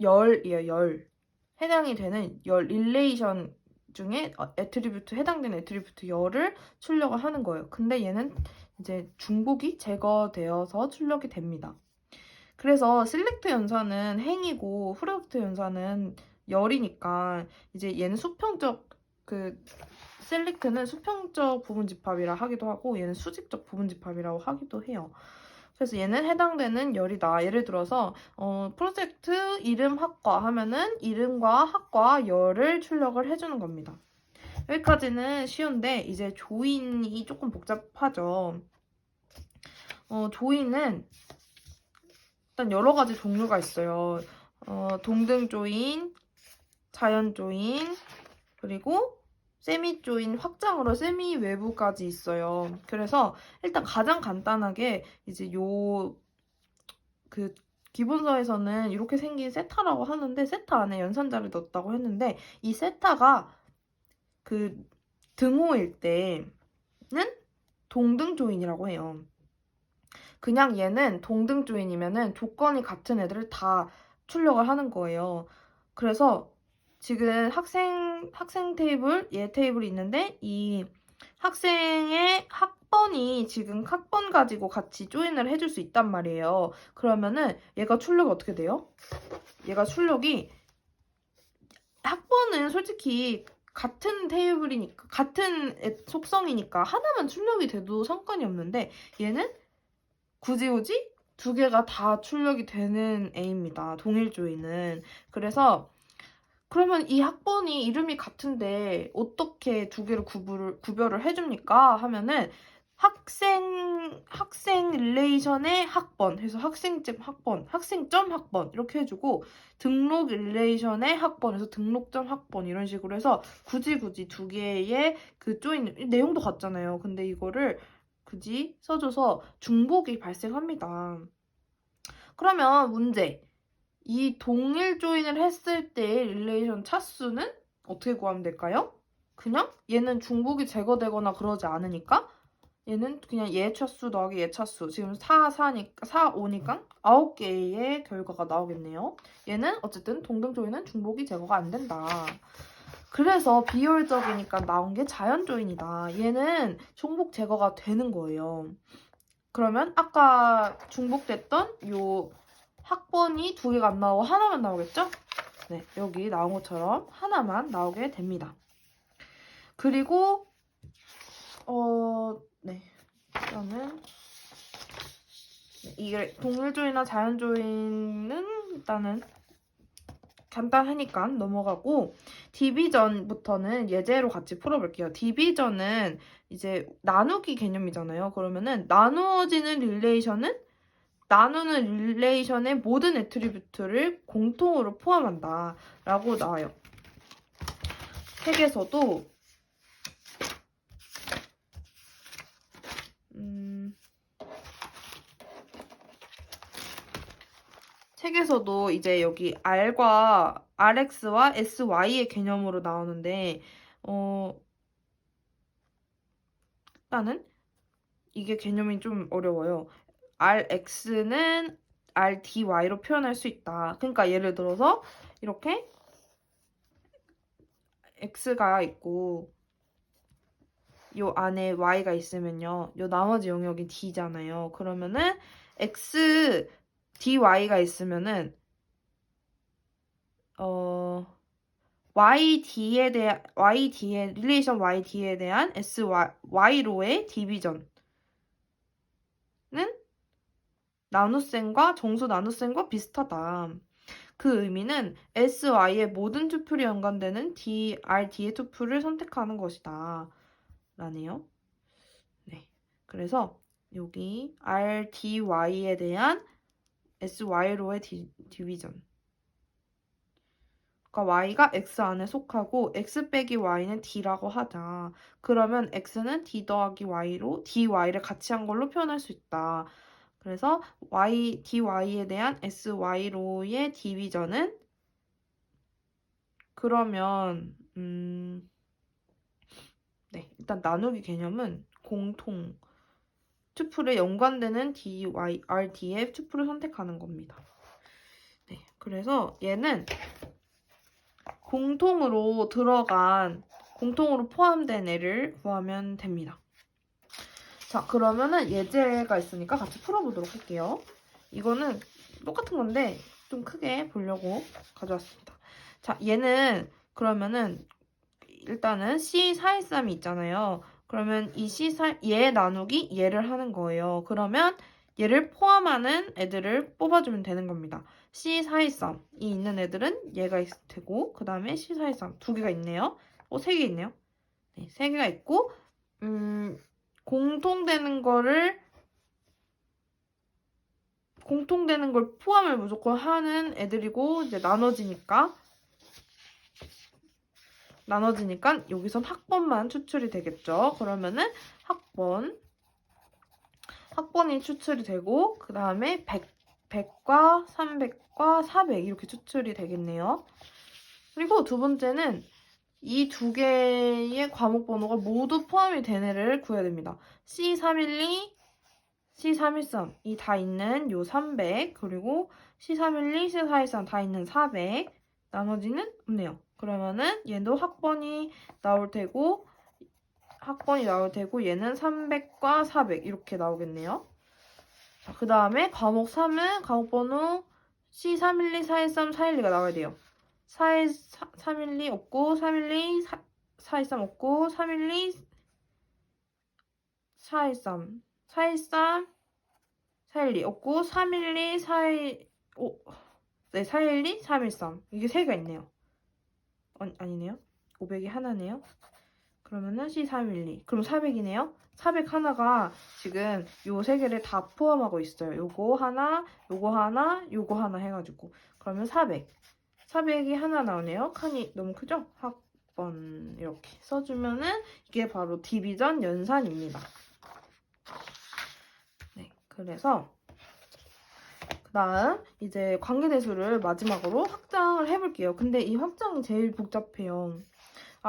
열이에요, 열. 해당이 되는 릴레이션 중에 해당되는 애트리뷰트 열을 출력을 하는 거예요. 근데 얘는 이제 중복이 제거되어서 출력이 됩니다. 그래서 셀렉트 연산은 행이고 프로젝트 연산은 열이니까 이제 얘는 수평적 셀렉트는 수평적 부분집합이라 하기도 하고 얘는 수직적 부분집합이라고 하기도 해요. 그래서 얘는 해당되는 열이다. 예를 들어서 프로젝트 이름 학과 하면은 이름과 학과 열을 출력을 해주는 겁니다. 여기까지는 쉬운데 이제 조인이 조금 복잡하죠. 조인은 일단 여러 가지 종류가 있어요. 동등 조인, 자연 조인, 그리고 세미 조인 확장으로 세미 외부까지 있어요. 그래서 일단 가장 간단하게 이제 기본서에서는 이렇게 생긴 세타라고 하는데 세타 안에 연산자를 넣었다고 했는데 이 세타가 등호일 때는 동등 조인이라고 해요. 그냥 얘는 동등 조인이면은 조건이 같은 애들을 다 출력을 하는 거예요. 그래서 지금 학생 테이블, 얘 테이블이 있는데 이 학생의 학번이 지금 학번 가지고 같이 조인을 해줄 수 있단 말이에요. 그러면은 얘가 출력이 어떻게 돼요? 얘가 출력이 학번은 솔직히 같은 테이블이니까 같은 속성이니까 하나만 출력이 돼도 상관이 없는데 얘는 굳이 두 개가 다 출력이 되는 애입니다. 동일 조인은. 그래서 그러면 이 학번이 이름이 같은데 어떻게 두 개를 구별을 해줍니까? 하면은 학생 릴레이션의 학번 해서 학생점 학번 이렇게 해주고 등록 릴레이션의 학번 해서 등록점 학번 이런 식으로 해서 굳이 두 개의 조인 내용도 같잖아요. 근데 이거를 굳이 써줘서 중복이 발생합니다. 그러면 문제. 이 동일 조인을 했을 때 릴레이션 차수는 어떻게 구하면 될까요? 그냥 얘는 중복이 제거되거나 그러지 않으니까 얘는 그냥 얘 차수 더하기 얘 차수 지금 4, 5니까 9개의 결과가 나오겠네요. 얘는 어쨌든 동등 조인은 중복이 제거가 안 된다. 그래서 비효율적이니까 나온 게 자연 조인이다. 얘는 중복 제거가 되는 거예요. 그러면 아까 중복됐던 요 학번이 두 개가 안 나오고 하나만 나오겠죠? 네, 여기 나온 것처럼 하나만 나오게 됩니다. 그리고 네, 일단은 이게 동일 조인이나 자연 조인은 일단은 간단하니까 넘어가고 디비전부터는 예제로 같이 풀어볼게요. 디비전은 이제 나누기 개념이잖아요. 그러면은 나누어지는 릴레이션은 나누는 릴레이션의 모든 애트리뷰트를 공통으로 포함한다 라고 나와요. 책에서도 책에서도 이제 여기 R과 RX와 SY의 개념으로 나오는데, 일단은 이게 개념이 좀 어려워요. RX는 RDY로 표현할 수 있다. 그러니까 예를 들어서 이렇게 X가 있고 요 안에 Y가 있으면요. 요 나머지 영역이 D잖아요. 그러면은 X, DY가 있으면은 YD에 대한 YD의 릴레이션 YD에 대한 SY로의 디비전은 나눗셈과 정수 나눗셈과 비슷하다. 그 의미는 SY의 모든 투플이 연관되는 RD의 투플을 선택하는 것이다. 라네요. 네. 그래서 여기 RDY에 대한 SY로의 디비전. 그러니까 Y가 X 안에 속하고 X 빼기 Y는 D라고 하자. 그러면 X는 D 더하기 Y로 DY를 같이 한 걸로 표현할 수 있다. 그래서 DY에 대한 SY로의 디비전은 그러면 네, 일단 나누기 개념은 공통 투플에 연관되는 RD의 투플을 선택하는 겁니다. 네, 그래서 얘는 공통으로 포함된 애를 구하면 됩니다. 자, 그러면은 예제가 있으니까 같이 풀어보도록 할게요. 이거는 똑같은 건데 좀 크게 보려고 가져왔습니다. 자, 얘는 그러면은 일단은 C413이 있잖아요. 그러면 이 얘 나누기 얘를 하는 거예요. 그러면 얘를 포함하는 애들을 뽑아주면 되는 겁니다. C413이 있는 애들은 얘가 있을 테고 그 다음에 C413 두 개가 있네요. 세 개 있네요. 네, 세 개가 있고 공통되는 걸 포함을 무조건 하는 애들이고 이제 나눠지니까 여기선 학번만 추출이 되겠죠. 그러면은 학번이 추출이 되고 그 다음에 100과 300과 400 이렇게 추출이 되겠네요. 그리고 두 번째는 이 두 개의 과목 번호가 모두 포함이 된 애를 구해야 됩니다. C312, C313 이 다 있는 요 300 그리고 C312, C413 다 있는 400 나머지는 없네요. 그러면은 얘도 학번이 나올 테고 얘는 300과 400 이렇게 나오겠네요. 자, 그 다음에 과목 3은 과목 번호 C312, 413, 412가 나와야 돼요. 312 없고 312, 413 없고 312, 413, 413, 412 없고 312, 412, 313 이게 세 개가 있네요. 아니네요. 500이 하나네요. 그러면은 C312 그럼 400이네요. 400 하나가 지금 요 세 개를 다 포함하고 있어요. 요거 하나, 요거 하나, 요거 하나 해가지고 그러면 400이 하나 나오네요. 칸이 너무 크죠? 학번 이렇게 써주면은 이게 바로 디비전 연산입니다. 네, 그래서 그 다음 이제 관계대수를 마지막으로 확장을 해볼게요. 근데 이 확장이 제일 복잡해요.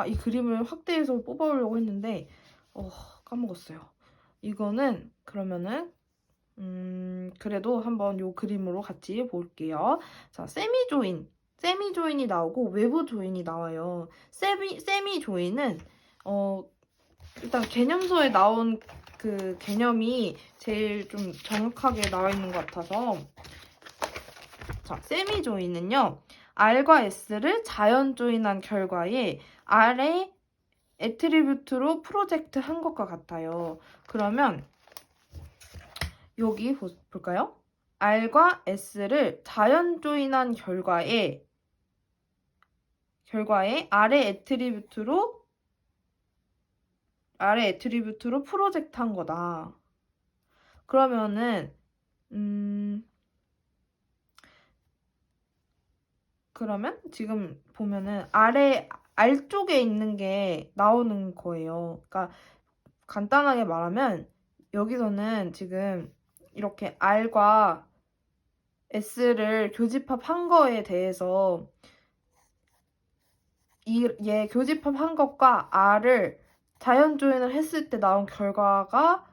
이 그림을 확대해서 뽑아오려고 했는데 까먹었어요. 이거는 그러면은 그래도 한번 요 그림으로 같이 볼게요. 자, 세미 조인이 나오고 외부 조인이 나와요. 세미 조인은 일단 개념서에 나온 그 개념이 제일 좀 정확하게 나와 있는 것 같아서 자, 세미 조인은요. R과 S를 자연 조인한 결과에 R의 애트리뷰트로 프로젝트 한 것과 같아요. 그러면 여기 볼까요? R과 S를 자연 조인한 결과에 R의 애트리뷰트로 프로젝트 한 거다. 그러면은 그러면 지금 보면은 R쪽에 있는 게 나오는 거예요. 그러니까 간단하게 말하면 여기서는 지금 이렇게 R과 S를 교집합한 거에 대해서 얘 교집합한 것과 R을 자연 조인을 했을 때 나온 결과가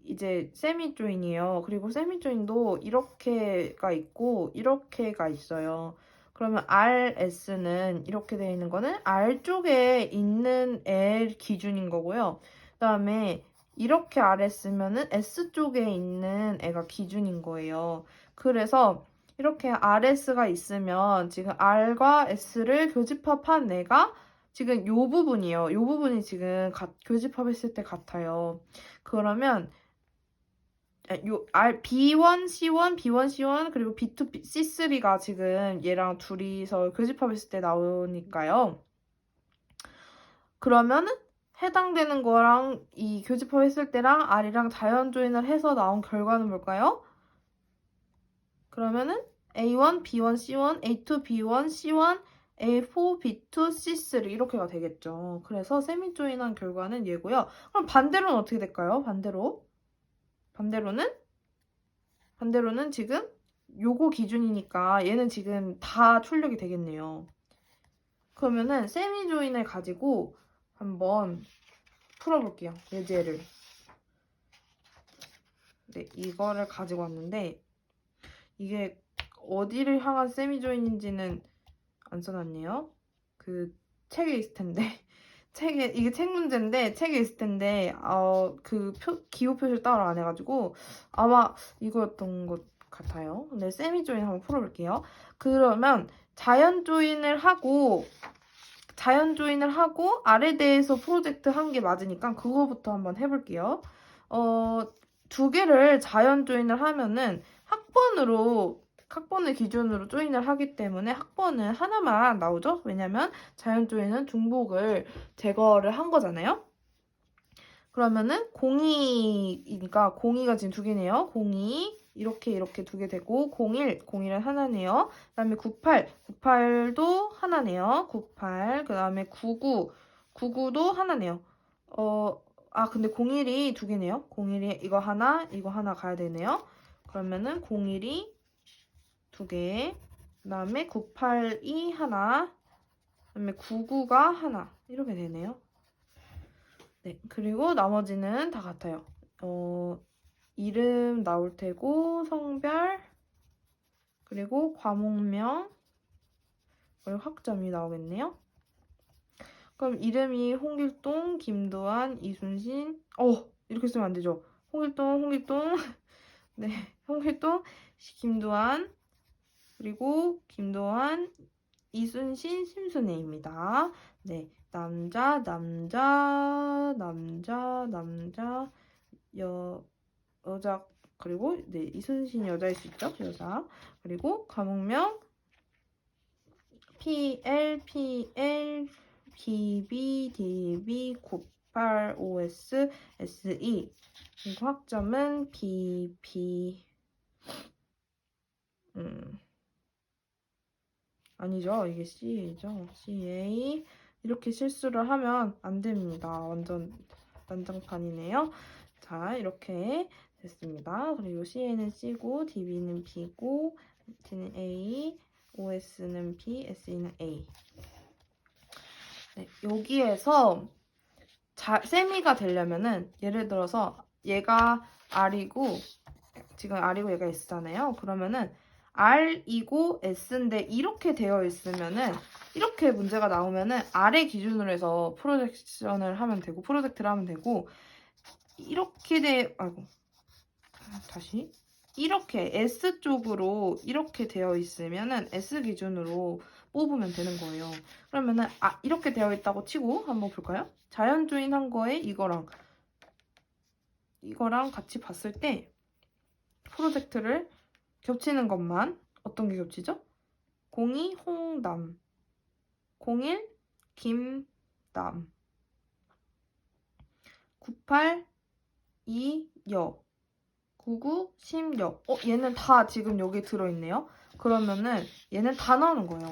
이제 세미 조인이에요. 그리고 세미 조인도 이렇게가 있고 이렇게가 있어요. 그러면 RS는 이렇게 되어 있는 거는 R 쪽에 있는 L 기준인 거고요. 그다음에 이렇게 RS면은 S 쪽에 있는 애가 기준인 거예요. 그래서 이렇게 RS가 있으면 지금 R과 S를 교집합한 애가 지금 요 부분이에요. 요 부분이 지금 교집합했을 때 같아요. 그러면 B1, C1, B1, C1, 그리고 B2, C3가 지금 얘랑 둘이서 교집합했을 때 나오니까요. 그러면은 해당되는 거랑 이 교집합했을 때랑 R이랑 자연 조인을 해서 나온 결과는 뭘까요? 그러면은 A1, B1, C1, A2, B1, C1, A4, B2, C3 이렇게가 되겠죠. 그래서 세미 조인한 결과는 얘고요. 그럼 반대로는 어떻게 될까요? 반대로는 지금 요거 기준이니까 얘는 지금 다 출력이 되겠네요. 그러면은 세미 조인을 가지고 한번 풀어볼게요. 예제를. 네, 이거를 가지고 왔는데 이게 어디를 향한 세미 조인인지는 안 써놨네요. 그 책에 있을 텐데 이게 책 문제인데 책에 있을 텐데 그 기호 표시를 따로 안 해가지고 아마 이거였던 것 같아요. 근데 세미 조인 한번 풀어볼게요. 그러면 자연 조인을 하고 아래 대해서 프로젝트 한 게 맞으니까 그거부터 한번 해볼게요. 두 개를 자연 조인을 하면은 학번을 기준으로 조인을 하기 때문에 학번은 하나만 나오죠? 왜냐면 자연 조인은 중복을 제거를 한 거잖아요? 그러면은 02이니까 02가 지금 두 개네요. 02 이렇게 두 개 되고 01은 하나네요. 그다음에 98도 하나네요. 98 그다음에 99도 하나네요. 근데 01이 두 개네요. 01이 이거 하나 가야 되네요. 그러면은 01이 두 개, 그다음에 98이 하나, 그다음에 99가 하나 이렇게 되네요. 네, 그리고 나머지는 다 같아요. 이름 나올 테고 성별 그리고 과목명 그리고 학점이 나오겠네요. 그럼 이름이 홍길동, 김도한, 이순신 이렇게 쓰면 안 되죠. 홍길동 네, 홍길동, 김도한 그리고 김도한, 이순신, 심순애입니다. 네, 남자, 여자, 그리고 네, 이순신 여자일 수 있죠? 여자. 그리고 과목명 PL, DB, 98, OS, SE. 그리고 학점은 아니죠. 이게 CA죠. CA. 이렇게 실수를 하면 안 됩니다. 완전 난장판이네요. 자, 이렇게 됐습니다. 그리고 CA는 C고, DB는 B고, T는 A, OS는 B, SE는 A. 네, 여기에서 세미가 되려면은 예를 들어서 얘가 R이고 지금 R이고 얘가 S잖아요. 그러면은 R이고 S인데 이렇게 되어 있으면은 이렇게 문제가 나오면은 R의 기준으로 해서 프로젝트를 하면 되고 이렇게 다시 이렇게 S 쪽으로 이렇게 되어 있으면은 S 기준으로 뽑으면 되는 거예요. 그러면은 이렇게 되어 있다고 치고 한번 볼까요? 자연 조인한 거에 이거랑 같이 봤을 때 프로젝트를 겹치는 것만 어떤 게 겹치죠? 02 홍담, 01 김담, 98 이여, 99 심여. 얘는 다 지금 여기 들어있네요. 그러면은 얘는 다 나오는 거예요.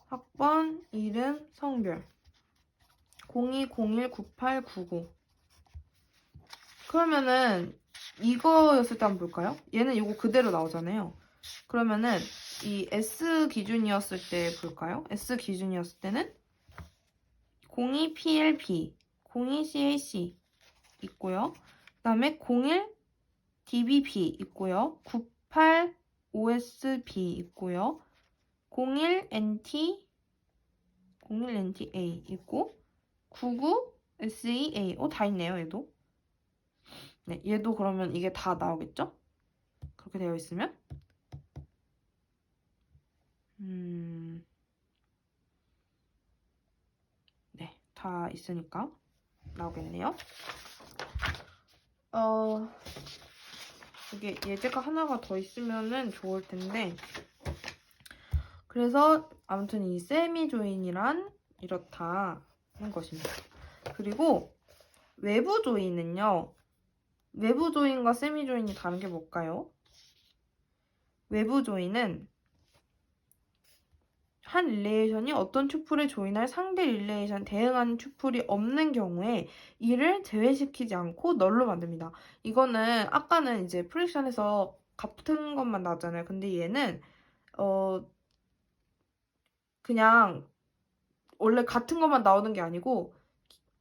학번, 이름, 성별 02, 01, 98, 99. 그러면은 이거였을 때 한번 볼까요? 얘는 이거 그대로 나오잖아요. 그러면은 이 S 기준이었을 때 볼까요? S 기준이었을 때는 02PLB, 02CAC 있고요. 그 다음에 01DBP 있고요. 98OSB 있고요. 01NT, 01NTA 있고 99SEA. 다 있네요, 얘도. 네, 얘도 그러면 이게 다 나오겠죠? 그렇게 되어 있으면. 네, 다 있으니까 나오겠네요. 이게 예제가 하나가 더 있으면은 좋을 텐데. 그래서 아무튼 이 세미 조인이란 이렇다는 것입니다. 그리고 외부 조인은요. 외부 조인과 세미 조인이 다른 게 뭘까요? 외부 조인은 한 릴레이션이 어떤 튜플에 조인할 상대 릴레이션 대응하는 튜플이 없는 경우에 이를 제외시키지 않고 널로 만듭니다. 이거는 아까는 이제 프릭션에서 같은 것만 나왔잖아요. 근데 얘는 그냥 원래 같은 것만 나오는 게 아니고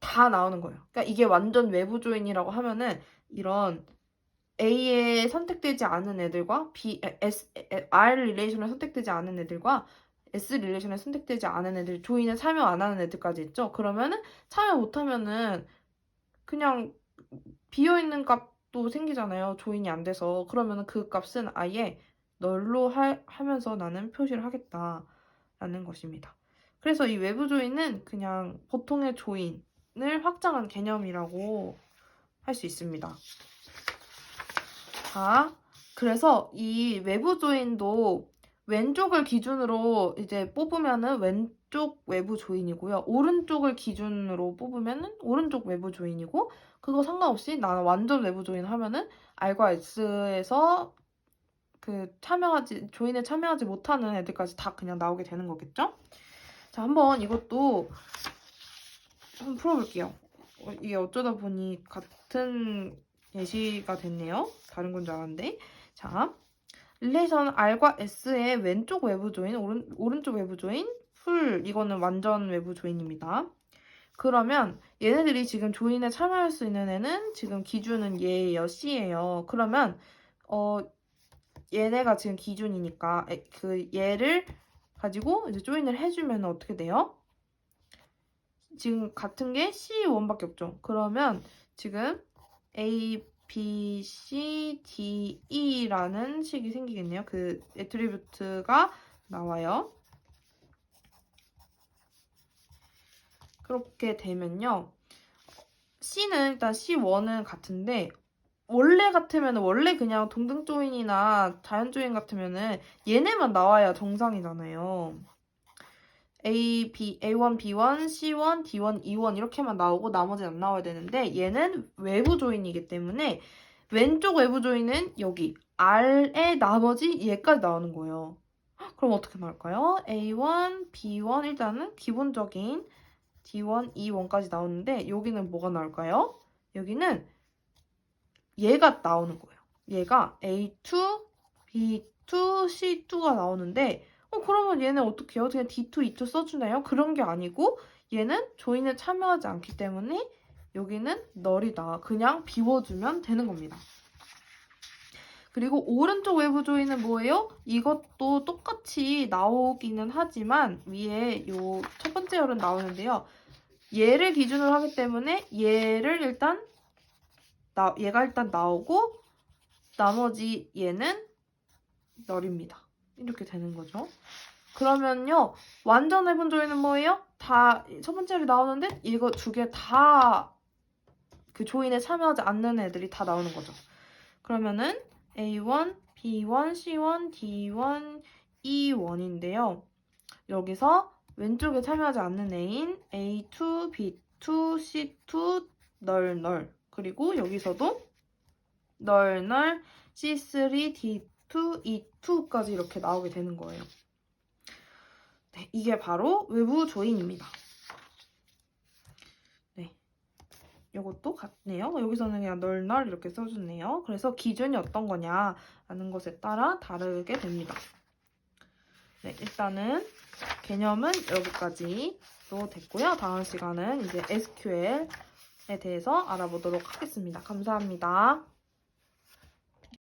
다 나오는 거예요. 그러니까 이게 완전 외부 조인이라고 하면은 이런 A에 선택되지 않은 애들과 R 릴레이션에 선택되지 않은 애들과 S 릴레이션에 선택되지 않은 애들, 조인에 참여 안 하는 애들까지 있죠. 그러면은 참여 못하면은 그냥 비어있는 값도 생기잖아요. 조인이 안 돼서. 그러면은 그 값은 아예 널로 하면서 나는 표시를 하겠다라는 것입니다. 그래서 이 외부 조인은 그냥 보통의 조인을 확장한 개념이라고 할 수 있습니다. 자, 그래서 이 외부 조인도 왼쪽을 기준으로 이제 뽑으면은 왼쪽 외부 조인이고요. 오른쪽을 기준으로 뽑으면은 오른쪽 외부 조인이고, 그거 상관없이 나는 완전 외부 조인 하면은 R과 S에서 조인에 참여하지 못하는 애들까지 다 그냥 나오게 되는 거겠죠? 자, 한번 이것도 한번 풀어볼게요. 이게 어쩌다 보니 같은 예시가 됐네요. 다른 건 줄 알았는데. 자, 릴레이션 R과 S의 왼쪽 외부 조인, 오른쪽 외부 조인, 풀. 이거는 완전 외부 조인입니다. 그러면 얘네들이 지금 조인에 참여할 수 있는 애는 지금 기준은 얘예요. C예요. 그러면 얘네가 지금 기준이니까 얘를 가지고 이제 조인을 해주면 어떻게 돼요? 지금 같은 게 C1밖에 없죠. 그러면 지금 A, B, C, D, E라는 식이 생기겠네요. 그 애트리뷰트가 나와요. 그렇게 되면요. C는 일단 C1은 같은데 원래 같으면 원래 그냥 동등 조인이나 자연 조인 같으면은 얘네만 나와야 정상이잖아요. A1, B1, C1, D1, E1 이렇게만 나오고 나머지는 안 나와야 되는데 얘는 외부 조인이기 때문에 왼쪽 외부 조인은 여기 R의 나머지 얘까지 나오는 거예요. 그럼 어떻게 나올까요? A1, B1 일단은 기본적인 D1, E1까지 나오는데 여기는 뭐가 나올까요? 여기는 얘가 나오는 거예요. 얘가 A2, B2, C2가 나오는데 그러면 얘는 어떻게 해요? 그냥 D2, E2 써주나요? 그런 게 아니고 얘는 조인에 참여하지 않기 때문에 여기는 널이다. 그냥 비워주면 되는 겁니다. 그리고 오른쪽 외부 조인은 뭐예요? 이것도 똑같이 나오기는 하지만 위에 요 첫 번째 열은 나오는데요. 얘를 기준으로 하기 때문에 얘가 일단 나오고 나머지 얘는 널입니다. 이렇게 되는 거죠. 그러면요. 완전 외분 조인은 뭐예요? 다 첫 번째로 나오는데 이거 두 개 다 그 조인에 참여하지 않는 애들이 다 나오는 거죠. 그러면은 A1, B1, C1, D1, E1인데요. 여기서 왼쪽에 참여하지 않는 애인 A2, B2, C2, 널. 그리고 여기서도 널, C3, D2, E2까지 이렇게 나오게 되는 거예요. 네, 이게 바로 외부 조인입니다. 네. 이것도 같네요. 여기서는 그냥 널널 이렇게 써주네요. 그래서 기준이 어떤 거냐라는 것에 따라 다르게 됩니다. 네, 일단은 개념은 여기까지로 됐고요. 다음 시간은 이제 SQL에 대해서 알아보도록 하겠습니다. 감사합니다.